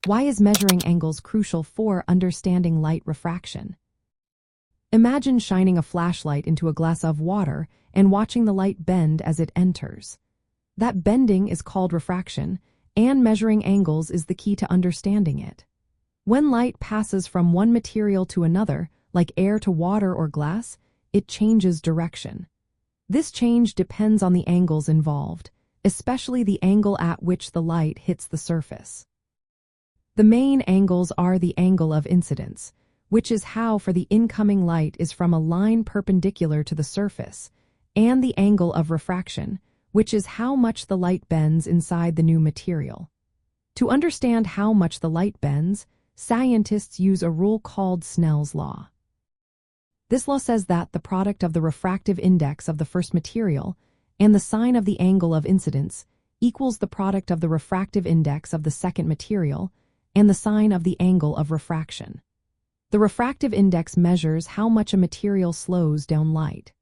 Why is measuring angles crucial for understanding light refraction? Imagine shining a flashlight into a glass of water and watching the light bend as it enters. That bending is called refraction, and measuring angles is the key to understanding it. When light passes from one material to another, like air to water or glass, it changes direction. This change depends on the angles involved, especially the angle at which the light hits the surface. The main angles are the angle of incidence, which is how far the incoming light is from a line perpendicular to the surface, and the angle of refraction, which is how much the light bends inside the new material. To understand how much the light bends, scientists use a rule called Snell's law. This law says that the product of the refractive index of the first material and the sine of the angle of incidence equals the product of the refractive index of the second material and the sine of the angle of refraction. The refractive index measures how much a material slows down light.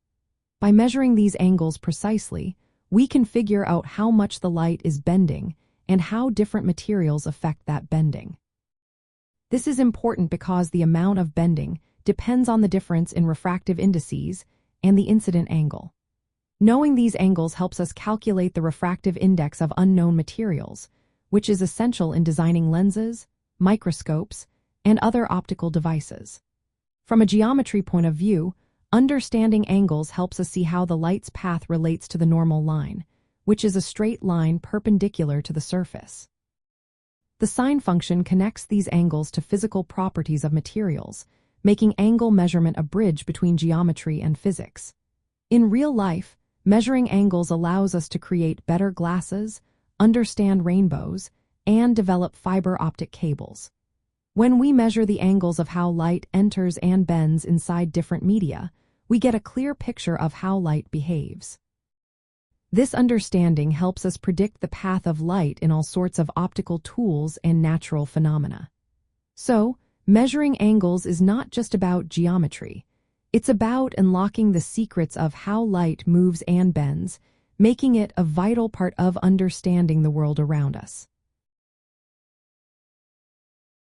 By measuring these angles precisely, we can figure out how much the light is bending and how different materials affect that bending. This is important because the amount of bending depends on the difference in refractive indices and the incident angle. Knowing these angles helps us calculate the refractive index of unknown materials, which is essential in designing lenses, microscopes, and other optical devices. From a geometry point of view, understanding angles helps us see how the light's path relates to the normal line, which is a straight line perpendicular to the surface. The sine function connects these angles to physical properties of materials, making angle measurement a bridge between geometry and physics. In real life, measuring angles allows us to create better glasses, understand rainbows, and develop fiber optic cables. When we measure the angles of how light enters and bends inside different media, we get a clear picture of how light behaves. This understanding helps us predict the path of light in all sorts of optical tools and natural phenomena. So, measuring angles is not just about geometry. It's about unlocking the secrets of how light moves and bends, making it a vital part of understanding the world around us.